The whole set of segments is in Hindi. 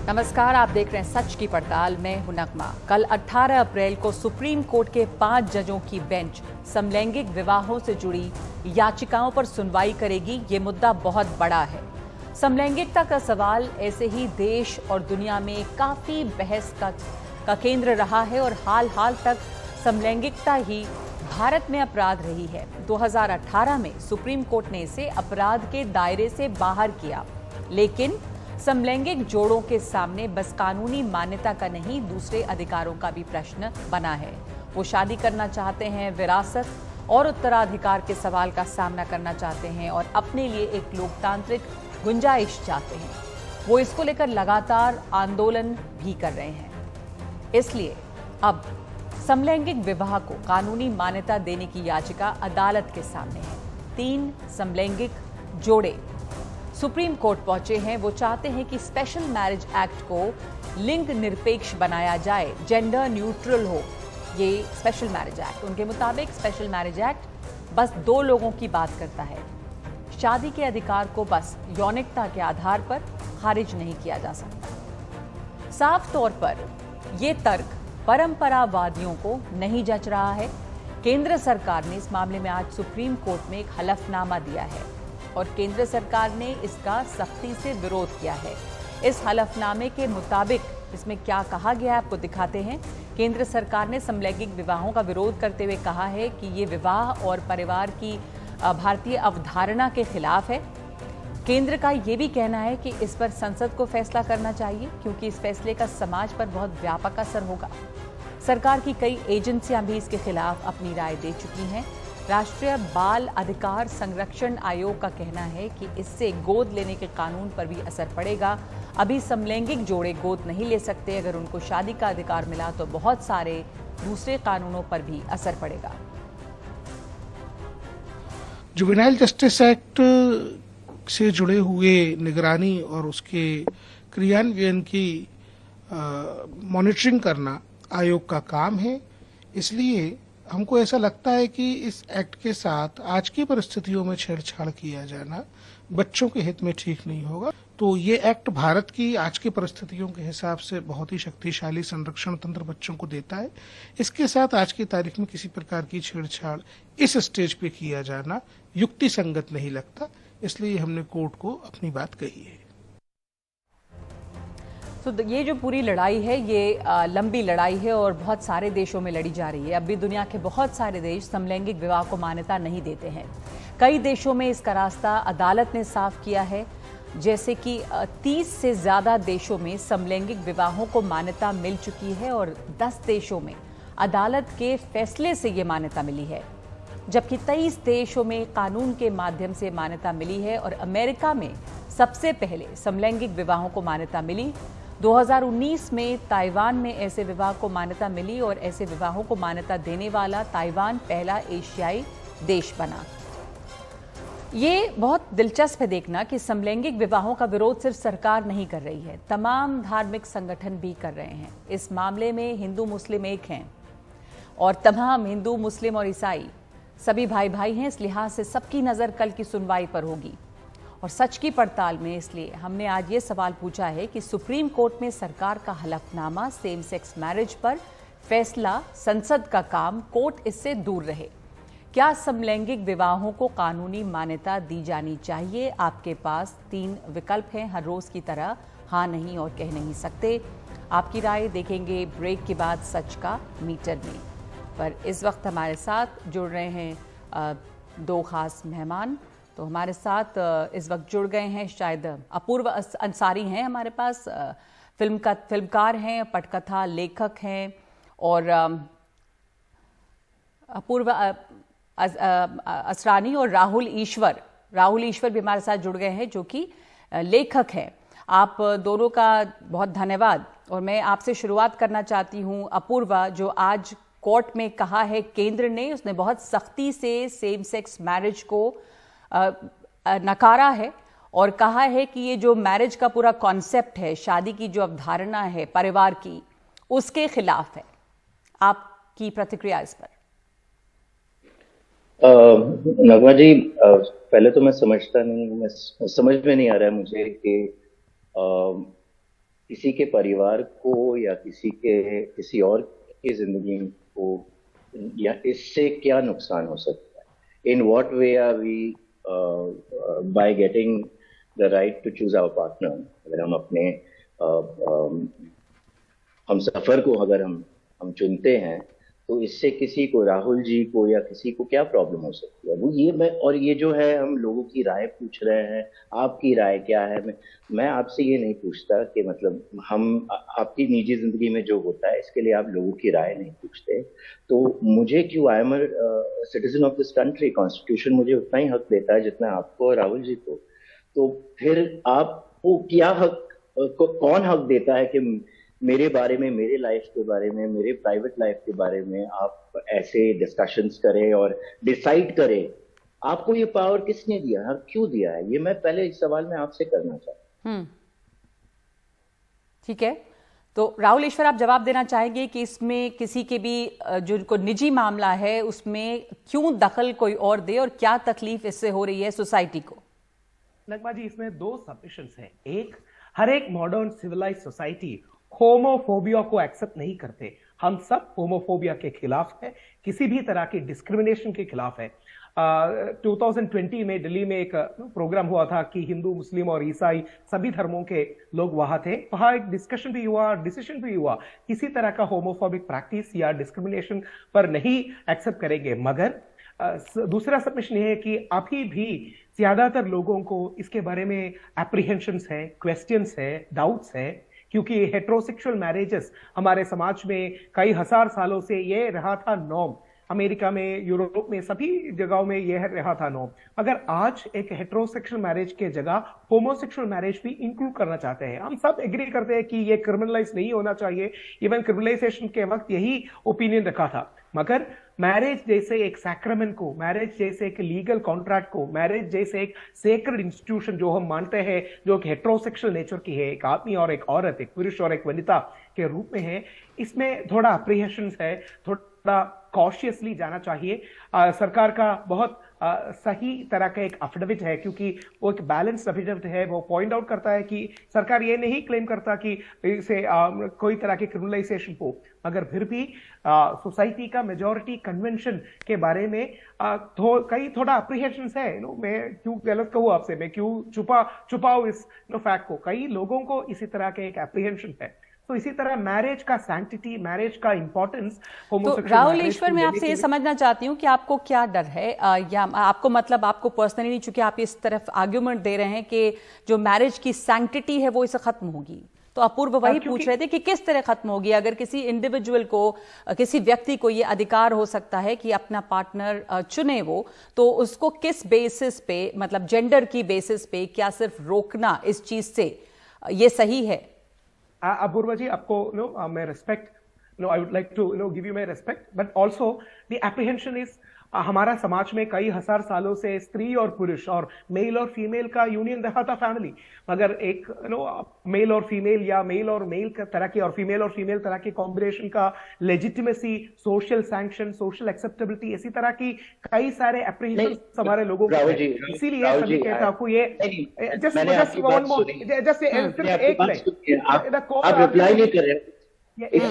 नमस्कार, आप देख रहे हैं सच की पड़ताल। मैं हूं नगमा। कल 18 अप्रैल को सुप्रीम कोर्ट के 5 जजों की बेंच समलैंगिक विवाहों से जुड़ी याचिकाओं पर सुनवाई करेगी। ये मुद्दा बहुत बड़ा है। समलैंगिकता का सवाल ऐसे ही देश और दुनिया में काफी बहस का केंद्र रहा है और हाल तक समलैंगिकता ही भारत में अपराध रही है। 2018 में सुप्रीम कोर्ट ने इसे अपराध के दायरे से बाहर किया, लेकिन समलैंगिक जोड़ों के सामने बस कानूनी मान्यता का नहीं, दूसरे अधिकारों का भी प्रश्न बना है। वो शादी करना चाहते हैं, विरासत और उत्तराधिकार के सवाल का सामना करना चाहते हैं और अपने लिए एक लोकतांत्रिक गुंजाइश चाहते हैं। वो इसको लेकर लगातार आंदोलन भी कर रहे हैं। इसलिए अब समलैंगिक विवाह को कानूनी मान्यता देने की याचिका अदालत के सामने है। 3 समलैंगिक जोड़े सुप्रीम कोर्ट पहुंचे हैं। वो चाहते हैं कि स्पेशल मैरिज एक्ट को लिंग निरपेक्ष बनाया जाए, जेंडर न्यूट्रल हो ये स्पेशल मैरिज एक्ट। उनके मुताबिक स्पेशल मैरिज एक्ट बस 2 लोगों की बात करता है। शादी के अधिकार को बस यौनिकता के आधार पर खारिज नहीं किया जा सकता। साफ तौर पर यह तर्क परंपरावादियों को नहीं जच रहा है। केंद्र सरकार ने इस मामले में आज सुप्रीम कोर्ट में एक हलफनामा दिया है और केंद्र सरकार ने इसका सख्ती से विरोध किया है। इस हलफनामे के मुताबिक इसमें क्या कहा गया है आपको दिखाते हैं। केंद्र सरकार ने समलैंगिक विवाहों का विरोध करते हुए कहा है कि ये विवाह और परिवार की भारतीय अवधारणा के खिलाफ है। केंद्र का ये भी कहना है कि इस पर संसद को फैसला करना चाहिए, क्योंकि इस फैसले का समाज पर बहुत व्यापक असर होगा। सरकार की कई एजेंसियां भी इसके खिलाफ अपनी राय दे चुकी हैं। राष्ट्रीय बाल अधिकार संरक्षण आयोग का कहना है कि इससे गोद लेने के कानून पर भी असर पड़ेगा। अभी समलैंगिक जोड़े गोद नहीं ले सकते। अगर उनको शादी का अधिकार मिला तो बहुत सारे दूसरे कानूनों पर भी असर पड़ेगा। जुवेनाइल जस्टिस एक्ट से जुड़े हुए निगरानी और उसके क्रियान्वयन की मॉनिटरिंग करना आयोग का काम है। इसलिए हमको ऐसा लगता है कि इस एक्ट के साथ आज की परिस्थितियों में छेड़छाड़ किया जाना बच्चों के हित में ठीक नहीं होगा। तो ये एक्ट भारत की आज की परिस्थितियों के हिसाब से बहुत ही शक्तिशाली संरक्षण तंत्र बच्चों को देता है। इसके साथ आज की तारीख में किसी प्रकार की छेड़छाड़ इस स्टेज पे किया जाना युक्ति संगत नहीं लगता। इसलिए हमने कोर्ट को अपनी बात कही है। तो ये जो पूरी लड़ाई है ये लंबी लड़ाई है और बहुत सारे देशों में लड़ी जा रही है। अभी दुनिया के बहुत सारे देश समलैंगिक विवाह को मान्यता नहीं देते हैं। कई देशों में इसका रास्ता अदालत ने साफ किया है, जैसे कि 30 से ज्यादा देशों में समलैंगिक विवाहों को मान्यता मिल चुकी है और 10 देशों में अदालत के फैसले से ये मान्यता मिली है, जबकि 23 देशों में कानून के माध्यम से मान्यता मिली है। और अमेरिका में सबसे पहले समलैंगिक विवाहों को मान्यता मिली। 2019 में ताइवान में ऐसे विवाह को मान्यता मिली और ऐसे विवाहों को मान्यता देने वाला ताइवान पहला एशियाई देश बना। ये बहुत दिलचस्प है देखना कि समलैंगिक विवाहों का विरोध सिर्फ सरकार नहीं कर रही है, तमाम धार्मिक संगठन भी कर रहे हैं। इस मामले में हिंदू मुस्लिम एक हैं और तमाम हिंदू मुस्लिम और ईसाई सभी भाई भाई हैं। इस लिहाज से सबकी नज़र कल की सुनवाई पर होगी। और सच की पड़ताल में इसलिए हमने आज ये सवाल पूछा है कि सुप्रीम कोर्ट में सरकार का हलफनामा सेम सेक्स मैरिज पर फैसला, संसद का काम, कोर्ट इससे दूर रहे। क्या समलैंगिक विवाहों को कानूनी मान्यता दी जानी चाहिए? आपके पास 3 विकल्प हैं, हर रोज की तरह हाँ नहीं और कह नहीं सकते। आपकी राय देखेंगे ब्रेक के बाद सच का मीटर में। पर इस वक्त हमारे साथ जुड़ रहे हैं 2 खास मेहमान। तो हमारे साथ इस वक्त जुड़ गए हैं, शायद अपूर्व अंसारी हैं हमारे पास, फिल्मकार हैं, पटकथा लेखक हैं, और अपूर्व असरानी और राहुल ईश्वर भी हमारे साथ जुड़ गए हैं, जो कि लेखक हैं। आप दोनों का बहुत धन्यवाद। और मैं आपसे शुरुआत करना चाहती हूं अपूर्वा, जो आज कोर्ट में कहा है केंद्र ने, उसने बहुत सख्ती से सेम सेक्स मैरिज को नकारा है और कहा है कि ये जो मैरिज का पूरा कॉन्सेप्ट है, शादी की जो अवधारणा है परिवार की, उसके खिलाफ है। आपकी प्रतिक्रिया इस पर? नगमा जी, पहले तो मैं समझता नहीं, समझ में नहीं आ रहा है मुझे कि किसी के परिवार को या किसी और की जिंदगी को या इससे क्या नुकसान हो सकता है? In what way are we by getting the right to choose our partner, अगर हम अपने हम सफर को अगर हम चुनते हैं, तो इससे किसी को, राहुल जी को या किसी को क्या प्रॉब्लम हो सकती है? वो ये जो है, हम लोगों की राय पूछ रहे हैं, आपकी राय क्या है? मैं आपसे ये नहीं पूछता कि मतलब हम आपकी निजी जिंदगी में जो होता है इसके लिए आप लोगों की राय नहीं पूछते। तो मुझे क्यों, I am citizen of this country, constitution मुझे उतना ही हक देता है जितना आपको और राहुल जी को। तो फिर आपको क्या हक, कौन हक देता है कि मेरे बारे में, मेरे लाइफ के बारे में, मेरे प्राइवेट लाइफ के बारे में आप ऐसे डिस्कशंस करें और डिसाइड करें? आपको ये पावर किसने दिया है, क्यों दिया है? ये मैं पहले इस सवाल में आपसे करना चाहता हूं। ठीक है, तो राहुल ईश्वर, आप जवाब देना चाहेंगे कि इसमें किसी के भी जो निजी मामला है उसमें क्यों दखल कोई और दे और क्या तकलीफ इससे हो रही है सोसाइटी को? नगमा जी, इसमें दो सबमिशंस हैं। एक, हर एक मॉडर्न सिविलाइज सोसाइटी होमोफोबिया को एक्सेप्ट नहीं करते। हम सब होमोफोबिया के खिलाफ है, किसी भी तरह की डिस्क्रिमिनेशन के खिलाफ है। 2020 में दिल्ली में एक प्रोग्राम हुआ था कि हिंदू, मुस्लिम और ईसाई सभी धर्मों के लोग वहां थे। वहां एक डिस्कशन भी हुआ, डिसीजन भी हुआ, किसी तरह का होमोफोबिक प्रैक्टिस या डिस्क्रिमिनेशन पर नहीं एक्सेप्ट करेंगे। मगर दूसरा सबमिशन ये है कि अभी भी ज्यादातर लोगों को इसके बारे में एप्रीहेंशंस है, क्वेश्चंस है, डाउट्स है, क्योंकि हेटेरोसेक्सुअल मैरिजेस हमारे समाज में कई हजार सालों से ये रहा था नॉर्म। अमेरिका में, यूरोप में, सभी जगहों में यह रहा था नॉर्म। अगर आज एक हेटेरोसेक्सुअल मैरिज के जगह होमोसेक्सुअल मैरिज भी इंक्लूड करना चाहते हैं, हम सब एग्री करते हैं कि ये क्रिमिनलाइज नहीं होना चाहिए। इवन क्रिमिनलाइजेशन के वक्त यही ओपिनियन रखा था। मगर मैरिज जैसे एक सैक्रामेंट को, मैरिज जैसे एक लीगल कॉन्ट्रैक्ट को, मैरिज जैसे एक सेक्रेड इंस्टीट्यूशन जो हम मानते हैं, जो एक हेटेरोसेक्सुअल नेचर की है, एक आदमी और एक औरत, एक पुरुष और एक वनिता के रूप में है, इसमें थोड़ा अप्रीहेंशन है, थोड़ा कॉशियसली जाना चाहिए। सरकार का बहुत सही तरह का एक एफिडेविट है, क्योंकि वो एक बैलेंस एफिडेविट है। वो पॉइंट आउट करता है कि सरकार ये नहीं क्लेम करता कि इसे कोई तरह की क्रिमिनलाइजेशन हो, मगर फिर भी सोसाइटी का मेजॉरिटी कन्वेंशन के बारे में थोड़ा अप्रीहेंशन है। मैं क्यों गलत कहूँ आपसे, मैं क्यों छुपाऊं इस फैक्ट को? कई लोगों को इसी तरह के एक एप्रीहेंशन है। तो इसी तरह मैरिज का सैंक्टिटी, मैरिज का इंपॉर्टेंस, तो राहुल ईश्वर, मैं आपसे ये समझना चाहती हूँ कि आपको क्या डर है, या आपको मतलब आपको पर्सनली नहीं, चूंकि आप इस तरफ आर्ग्यूमेंट दे रहे हैं कि जो मैरिज की सैंक्टिटी है वो इसे खत्म होगी, तो अपूर्व वही पूछ रहे थे कि किस तरह खत्म होगी? अगर किसी इंडिविजुअल को, किसी व्यक्ति को ये अधिकार हो सकता है कि अपना पार्टनर चुने वो, तो उसको किस बेसिस पे, मतलब जेंडर की बेसिस पे, क्या सिर्फ रोकना इस चीज से ये सही है? अपूर्वा जी, आपको मैं respect, I would like to give you my respect, but also the apprehension is, हमारा समाज में कई हजार सालों से स्त्री और पुरुष और मेल और फीमेल का यूनियन रहा था, फैमिली। मगर एक मेल और फीमेल या मेल और मेल तरह की और फीमेल तरह की कॉम्बिनेशन का legitimacy, social sanction, social acceptability, इसी तरह की कई सारे एप्रीहेंशन हमारे लोगों को, इसीलिए सभी कहते हैं आपको ये जस्ट एक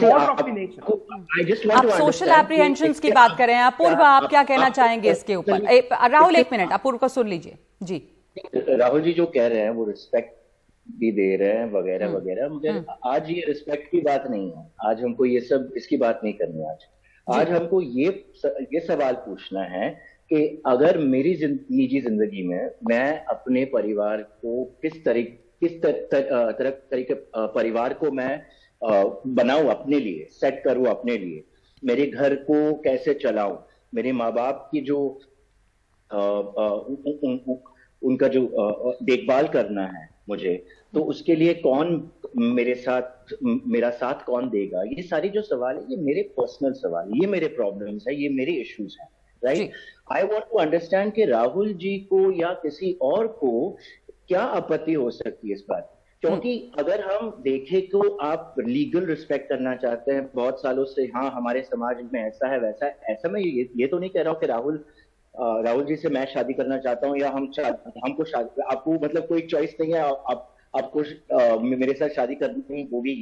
आप सोशल एप्रीहेंशंस की बात कर रहे हैं। अपूर्व, आप क्या कहना चाहेंगे इसके ऊपर? राहुल, एक मिनट, अपूर्व को सुन लीजिए जी। राहुल जी जो कह रहे हैं वो रिस्पेक्ट भी दे रहे हैं वगैरह वगैरह, मगर आज ये रिस्पेक्ट की बात नहीं है। आज हमको ये सब इसकी बात नहीं करनी। आज हमको ये सवाल पूछना है कि अगर मेरी निजी जिंदगी में मैं अपने परिवार को किस तरीके परिवार को मैं बनाऊं, अपने लिए सेट करूं, अपने लिए मेरे घर को कैसे चलाऊं, मेरे माँ बाप की जो उनका जो देखभाल करना है मुझे, तो उसके लिए कौन मेरा साथ कौन देगा? ये सारी जो सवाल है, ये मेरे पर्सनल सवाल, ये मेरे प्रॉब्लम्स है, ये मेरे इश्यूज हैं, right? I want to understand कि राहुल जी को या किसी और को क्या आपत्ति हो सकती है इस बात, क्योंकि अगर हम देखें तो आप लीगल रिस्पेक्ट करना चाहते हैं बहुत सालों से। हाँ, हमारे समाज में ऐसा है वैसा है, ऐसा मैं ये तो नहीं कह रहा हूँ कि राहुल जी से मैं शादी करना चाहता हूँ या हमको शादी, आपको मतलब कोई चॉइस नहीं है, आपको मेरे साथ शादी करनी होगी,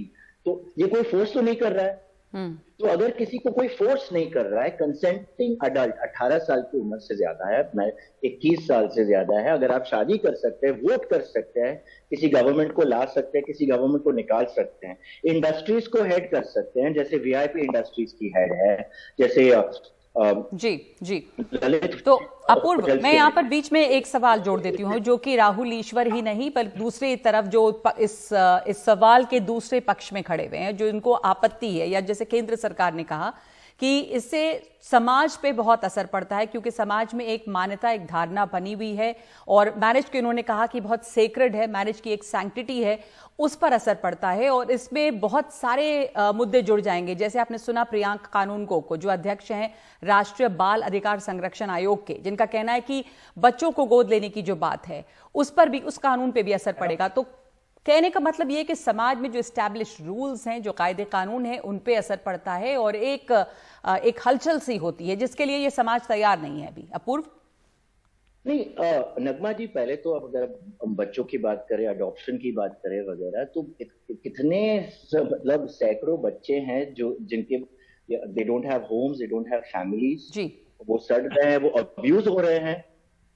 तो ये कोई फोर्स तो नहीं कर रहा है। तो अगर किसी को कोई फोर्स नहीं कर रहा है, कंसेंटिंग अडल्ट 18 साल की उम्र से ज्यादा है, 21 साल से ज्यादा है, अगर आप शादी कर सकते हैं, वोट कर सकते हैं, किसी गवर्नमेंट को ला सकते हैं, किसी गवर्नमेंट को निकाल सकते हैं, इंडस्ट्रीज को हेड कर सकते हैं, जैसे वीआईपी इंडस्ट्रीज की हेड है, जैसे जी तो अपूर्व, मैं यहाँ पर बीच में एक सवाल जोड़ देती हूँ, जो कि राहुल ईश्वर ही नहीं पर दूसरी तरफ जो इस सवाल के दूसरे पक्ष में खड़े हुए हैं, जो इनको आपत्ति है, या जैसे केंद्र सरकार ने कहा कि इससे समाज पे बहुत असर पड़ता है, क्योंकि समाज में एक मान्यता, एक धारणा बनी हुई है, और मैरिज को इन्होंने कहा कि बहुत सेक्रेड है, मैरिज की एक सैंक्टिटी है, उस पर असर पड़ता है, और इसमें बहुत सारे मुद्दे जुड़ जाएंगे। जैसे आपने सुना प्रियांक कानूनगो को, जो अध्यक्ष हैं राष्ट्रीय बाल अधिकार संरक्षण आयोग के, जिनका कहना है कि बच्चों को गोद लेने की जो बात है, उस पर भी, उस कानून पे भी असर पड़ेगा। तो कहने का मतलब ये कि समाज में जो स्टैब्लिश रूल्स हैं, जो कायदे कानून हैं, उन पे असर पड़ता है, और एक हलचल सी होती है जिसके लिए ये समाज तैयार नहीं है अभी। अपूर्व? नहीं नगमा जी, पहले तो अब अगर हम बच्चों की बात करें, अडॉप्शन की बात करें वगैरह, तो कितने मतलब सैकड़ों बच्चे हैं जो जिनके they don't have homes, they don't have families, वो सड़ रहे हैं, वो अब्यूज हो रहे हैं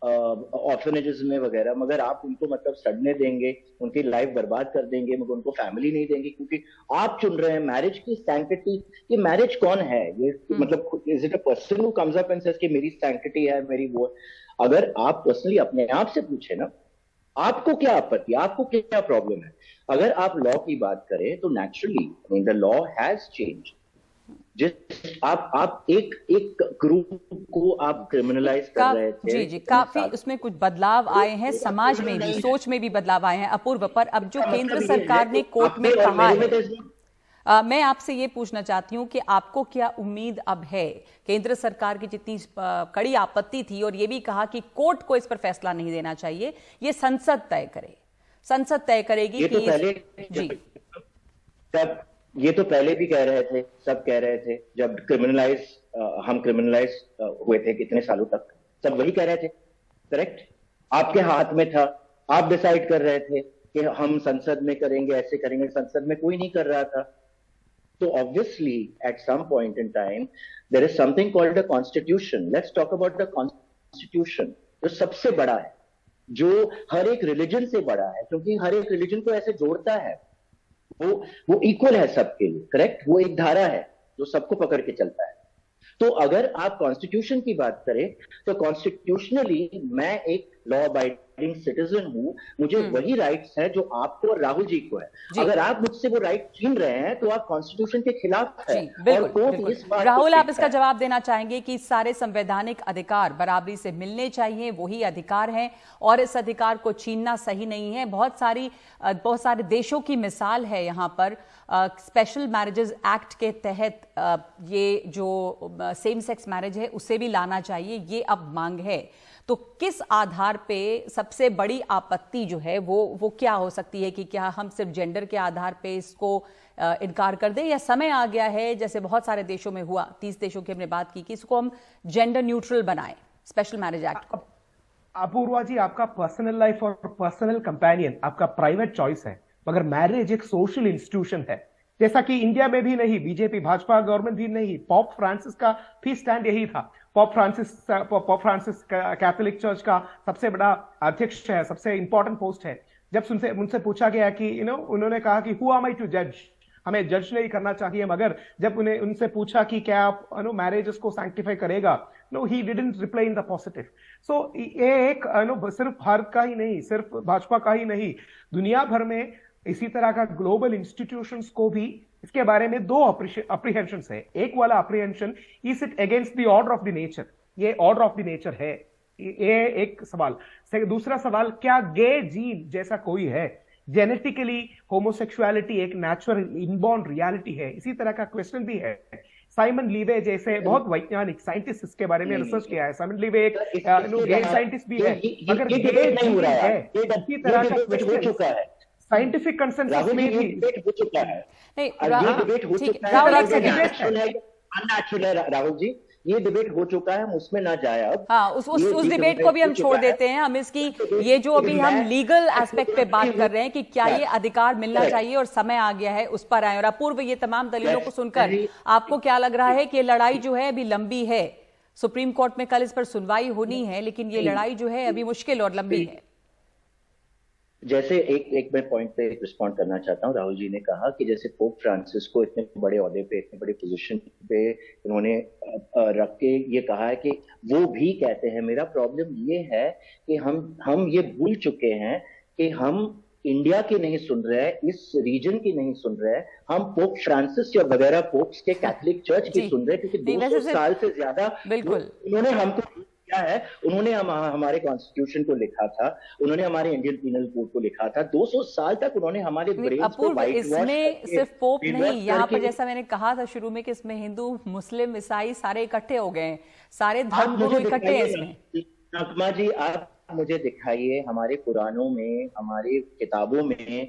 ऑर्फनेजेस में वगैरह, मगर आप उनको मतलब सड़ने देंगे, उनकी लाइफ बर्बाद कर देंगे, मगर उनको फैमिली नहीं देंगे, क्योंकि आप चुन रहे हैं मैरिज की सैंक्टिटी। ये मैरिज कौन है? ये मतलब is it a person who comes up and says कि मेरी सैंक्टिटी है, मेरी वो। अगर आप पर्सनली अपने आप से पूछे ना, आपको क्या आपत्ति, आपको क्या प्रॉब्लम है? अगर आप लॉ की बात करें तो naturally the law has change. जिस आप एक ग्रुप को आप क्रिमिनलाइज कर रहे थे, जी काफी उसमें कुछ बदलाव आए हैं, समाज में भी, सोच में भी बदलाव आए हैं। अपूर्व, पर अब जो केंद्र सरकार ने कोर्ट में कहा है, मैं आपसे ये पूछना चाहती हूँ कि आपको क्या उम्मीद अब है? केंद्र सरकार की जितनी कड़ी आपत्ति थी, और ये भी कहा कि कोर्ट को इस पर फैसला नहीं देना चाहिए, ये संसद तय करे, संसद तय करेगी। ये तो पहले ये तो पहले भी कह रहे थे, सब कह रहे थे, जब हम क्रिमिनलाइज हुए थे कितने सालों तक, सब वही कह रहे थे, करेक्ट? आपके हाथ में था, आप डिसाइड कर रहे थे कि हम संसद में करेंगे, ऐसे करेंगे, संसद में कोई नहीं कर रहा था। तो obviously at some point in time there is something called a constitution. Let's talk about the constitution, जो सबसे बड़ा है, जो हर एक रिलीजन से बड़ा है, क्योंकि हर एक रिलीजन को ऐसे जोड़ता है, वो इक्वल है सबके लिए, करेक्ट? वो एक धारा है जो सबको पकड़ के चलता है। तो अगर आप कॉन्स्टिट्यूशन की बात करें तो कॉन्स्टिट्यूशनली मैं एक लॉ अबाइडिंग सिटीजन हूं, मुझे वही राइट्स है जो आपको और राहुल जी को है। अगर आप मुझसे वो राइट छीन रहे हैं तो आप कॉन्स्टिट्यूशन के खिलाफ है। बिल्कुल। राहुल, आप इसका जवाब देना चाहेंगे कि सारे संवैधानिक अधिकार बराबरी से मिलने चाहिए, वही अधिकार हैं, और इस अधिकार को छीनना सही नहीं है। बहुत सारे देशों की मिसाल है यहाँ पर। स्पेशल मैरिजेस एक्ट के तहत ये जो सेम सेक्स मैरिज है उसे भी लाना चाहिए, ये अब मांग है। तो किस आधार पे सबसे बड़ी आपत्ति जो है वो क्या हो सकती है? कि क्या हम सिर्फ जेंडर के आधार पे इसको इनकार कर दें, या समय आ गया है, जैसे बहुत सारे देशों में हुआ, 30 देशों की हमने बात की, कि इसको हम जेंडर न्यूट्रल बनाएं, स्पेशल मैरिज एक्ट? अपूर्वा जी, आपका पर्सनल लाइफ और पर्सनल कंपेनियन आपका प्राइवेट चॉइस है, मगर मैरिज एक सोशल इंस्टीट्यूशन है। जैसा कि इंडिया में भी नहीं, बीजेपी भाजपा गवर्नमेंट भी नहीं, पॉप फ्रांसिस का भी स्टैंड यही था। पॉप फ्रांसिस कैथोलिक चर्च का सबसे बड़ा अध्यक्ष है, सबसे इंपॉर्टेंट पोस्ट है। जब उनसे पूछा गया कि उन्होंने कहा कि हु एम आई टू जज, हमें जज नहीं करना चाहिए, मगर जब उनसे पूछा कि क्या आप मैरिज को सैंक्टिफाई करेगा, no, he didn't reply in the positive. So ये एक सिर्फ भारत का ही नहीं, सिर्फ भाजपा का ही नहीं, दुनिया भर में इसी तरह का ग्लोबल इंस्टीट्यूशंस को भी इसके बारे में दो अप्रीहेंशंस है। एक वाला apprehension, is it against the order of the nature, ये ऑर्डर ऑफ द नेचर है, ये एक सवाल। दूसरा सवाल, क्या गे जीन जैसा कोई है? जेनेटिकली होमोसेक्सुअलिटी एक नेचुरल इनबॉर्न रियलिटी है, इसी तरह का क्वेश्चन भी है। साइमन लीवे जैसे बहुत वैज्ञानिक साइंटिस्ट इसके बारे में रिसर्च किया है। साइमन लीवे एक गे साइंटिस्ट भी है, मगर गे नहीं हो रहा है, इसी तरह का क्वेश्चन साइंटिफिक कंसेंसस में भी डिबेट हो चुका है। नहीं, ये डिबेट हो चुका है, अननेचुरल है राहुल जी, ये डिबेट हो चुका है, हम उसमें ना जाए अब। हाँ, उस डिबेट को भी हम छोड़ देते हैं। हम इसकी ये जो अभी हम लीगल एस्पेक्ट पे बात कर रहे हैं कि क्या ये अधिकार मिलना चाहिए और समय आ गया है, उस पर आए। और अपूर्व, ये तमाम दलीलों को सुनकर आपको क्या लग रहा है कि ये लड़ाई जो है अभी लंबी है? सुप्रीम कोर्ट में कल इस पर सुनवाई होनी है, लेकिन ये लड़ाई जो है अभी मुश्किल और लंबी है। जैसे एक मैं पॉइंट पे रिस्पॉन्ड करना चाहता हूँ। राहुल जी ने कहा कि जैसे पोप फ्रांसिस को इतने बड़े ओहदे पे, इतने बड़े पोजीशन पे उन्होंने रख के ये कहा है कि वो भी कहते हैं। मेरा प्रॉब्लम ये है कि हम ये भूल चुके हैं कि हम इंडिया की नहीं सुन रहे हैं, इस रीजन की नहीं सुन रहे हैं, हम पोप फ्रांसिस या वगैरह पोप्स के कैथोलिक चर्च की सुन रहे हैं, क्योंकि 200 साल से ज्यादा बिल्कुल उन्होंने हमको क्या है, उन्होंने हमारे कॉन्स्टिट्यूशन को लिखा था, उन्होंने हमारे इंडियन पीनल कोड को लिखा था। 200 साल तक उन्होंने हमारे ब्रेन्स को वाइट वॉश इसमें सिर्फ पोप नहीं, यहाँ पर जैसा मैंने कहा था शुरू में कि इसमें हिंदू, मुस्लिम, ईसाई सारे इकट्ठे हो गए हैं, सारे धर्म गुरु इकट्ठे हैं इसमें। नगमा जी, आप मुझे दिखाइए हमारे पुराणों में, हमारे किताबों में,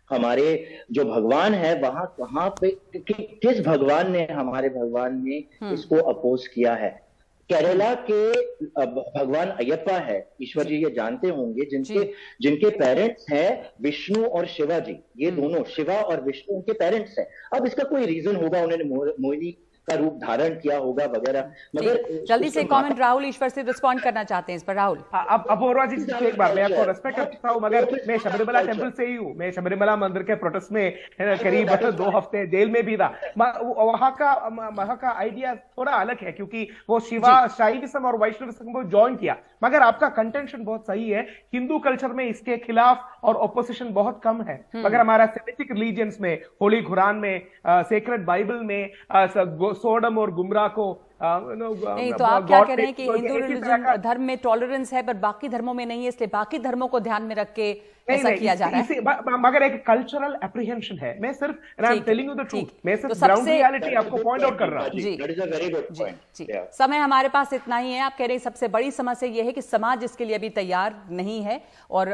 हमारे जो भगवान है वहां कहाँ पे किस भगवान ने, हमारे भगवान ने इसको अपोज किया है? केरला के भगवान अयप्पा है, ईश्वर जी ये जानते होंगे, जिनके पेरेंट्स हैं विष्णु और शिवा जी। ये दोनों, शिवा और विष्णु, उनके पेरेंट्स हैं। अब इसका कोई रीजन होगा, उन्होंने मोहिनी का रूप धारण किया होगा वगैरह, मगर जल्दी से कमेंट राहुल ईश्वर से रिस्पॉन्ड करना चाहते हैं इस पर। राहुल, अब अपूर्वा जी, एक बार मैं आपको रेस्पेक्ट करता हूं, मगर मैं शबरीमला टेंपल से ही हूं। मैं शबरीमला मंदिर के प्रोटेस्ट में करीब 2 हफ्ते जेल में भी था। वहां का आइडिया थोड़ा अलग है, क्योंकि वो शिवा शैविज्म और वैष्णविज्म को ज्वाइन किया। मगर आपका कंटेंशन बहुत सही है, हिंदू कल्चर में इसके खिलाफ और ऑपोजिशन बहुत कम है। मगर हमारा सेमिटिक रिलीजियंस में, होली कुरान में, सेक्रेड बाइबल में सोडम और गुमराह को नहीं, तो आप क्या कह रहे हैं कि हिंदू रिलीजन धर्म में टॉलरेंस है पर बाकी धर्मों में नहीं है, इसलिए बाकी धर्मों को ध्यान में रख के ऐसा किया जा रहा है? मगर एक कल्चरल एप्रीहेंशन है। मैं सिर्फ टेलिंग यू द ट्रूथ, मैं सिर्फ ग्राउंड रियलिटी आपको पॉइंट आउट कर रहा हूं। जी, that is a very good point. समय हमारे पास इतना ही है। आप कह रहे हैं सबसे बड़ी समस्या यह है कि समाज इसके लिए अभी तैयार नहीं है, और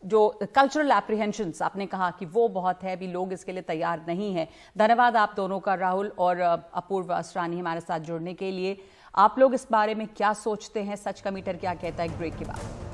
जो कल्चरल एप्रीहेंशंस आपने कहा कि वो बहुत है, अभी लोग इसके लिए तैयार नहीं है। धन्यवाद आप दोनों का, राहुल और अपूर्व असरानी, हमारे साथ जुड़ने के लिए। आप लोग इस बारे में क्या सोचते हैं? सच का मीटर क्या कहता है? एक ब्रेक के बाद।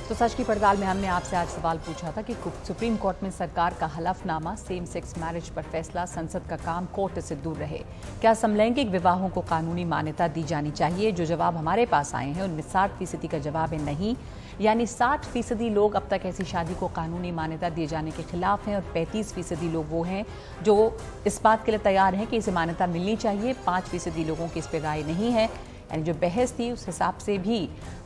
तो सच की पड़ताल में हमने आपसे आज सवाल पूछा था कि सुप्रीम कोर्ट में सरकार का हलफनामा, सेम सेक्स मैरिज पर फैसला, संसद का काम कोर्ट से दूर रहे, क्या समलैंगिक विवाहों को कानूनी मान्यता दी जानी चाहिए? जो जवाब हमारे पास आए हैं उनमें 60% का जवाब है नहीं, यानी 60% लोग अब तक ऐसी शादी को कानूनी मान्यता दिए जाने के खिलाफ हैं, और 35% लोग वो हैं जो इस बात के लिए तैयार हैं कि इसे मान्यता मिलनी चाहिए। 5% लोगों की इस पर राय नहीं है। यानी जो बहस थी उस हिसाब से भी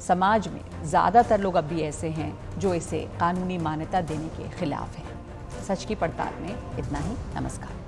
समाज में ज़्यादातर लोग अब भी ऐसे हैं जो इसे कानूनी मान्यता देने के खिलाफ हैं। सच की पड़ताल में इतना ही। नमस्कार।